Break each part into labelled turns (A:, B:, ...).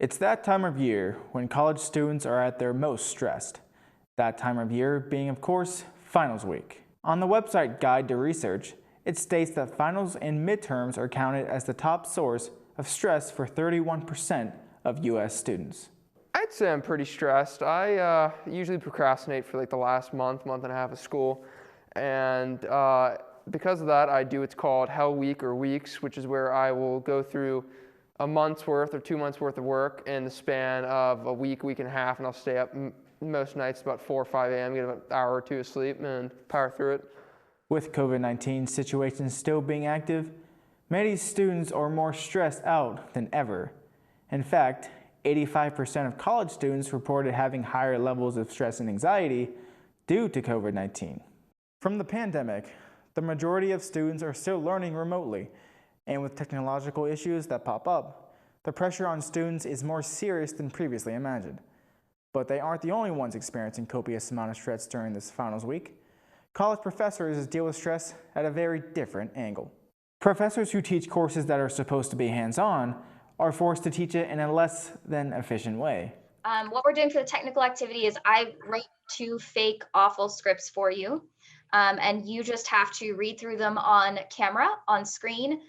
A: It's that time of year when college students are at their most stressed. That time of year being, of course, finals week. On the website Guide to Research, it states that finals and midterms are counted as the top source of stress for 31% of U.S. students.
B: I'd say I'm pretty stressed. I usually procrastinate for like the last month and a half of school. And because of that, I do what's called Hell Week or weeks, which is where I will go through a month's worth or 2 months worth of work in the span of a week, week and a half, and I'll stay up most nights about 4 or 5 a.m., get about an hour or two of sleep and power through it.
A: With COVID-19 situations still being active, many students are more stressed out than ever. In fact, 85% of college students reported having higher levels of stress and anxiety due to COVID-19. From the pandemic, the majority of students are still learning remotely, and with technological issues that pop up, the pressure on students is more serious than previously imagined. But they aren't the only ones experiencing copious amount of stress during this finals week. College professors deal with stress at a very different angle. Professors who teach courses that are supposed to be hands-on are forced to teach it in a less than efficient way.
C: What we're doing for the technical activity is I wrote 2 fake awful scripts for you, and you just have to read through them on camera, on screen.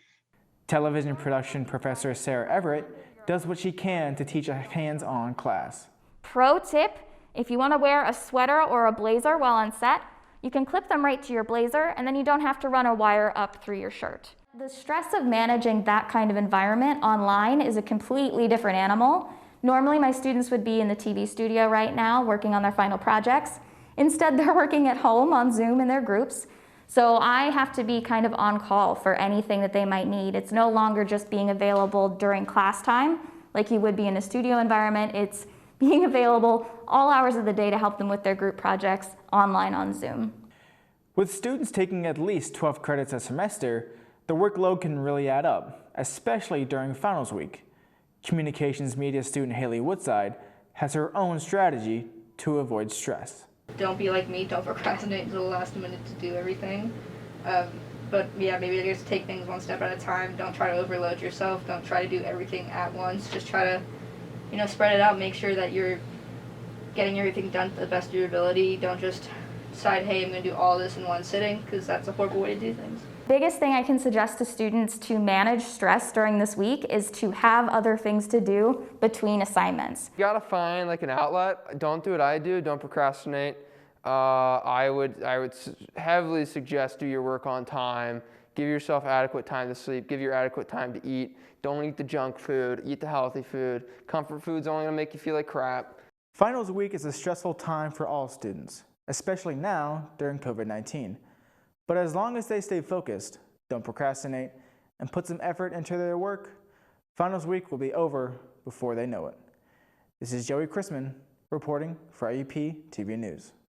A: Television production professor Sarah Everett does what she can to teach a hands-on class.
D: Pro tip, if you want to wear a sweater or a blazer while on set, you can clip them right to your blazer and then you don't have to run a wire up through your shirt. The stress of managing that kind of environment online is a completely different animal. Normally my students would be in the TV studio right now working on their final projects. Instead, they're working at home on Zoom in their groups. So I have to be kind of on call for anything that they might need. It's no longer just being available during class time like you would be in a studio environment. It's being available all hours of the day to help them with their group projects online on Zoom.
A: With students taking at least 12 credits a semester, the workload can really add up, especially during finals week. Communications media student Haley Woodside has her own strategy to avoid stress.
E: Don't be like me, don't procrastinate until the last minute to do everything. But yeah, maybe just take things one step at a time. Don't try to overload yourself. Don't try to do everything at once. Just try to, spread it out. Make sure that you're getting everything done to the best of your ability. Don't just decide, hey, I'm going to do all this in one sitting, because that's a horrible way to do things.
D: Biggest thing I can suggest to students to manage stress during this week is to have other things to do between assignments.
B: You gotta find like an outlet. Don't do what I do, don't procrastinate. I would heavily suggest do your work on time. Give yourself adequate time to sleep, give your adequate time to eat. Don't eat the junk food, eat the healthy food. Comfort food's only gonna make you feel like crap.
A: Finals week is a stressful time for all students, especially now during COVID-19. But as long as they stay focused, don't procrastinate, and put some effort into their work, finals week will be over before they know it. This is Joey Chrisman reporting for IUP TV News.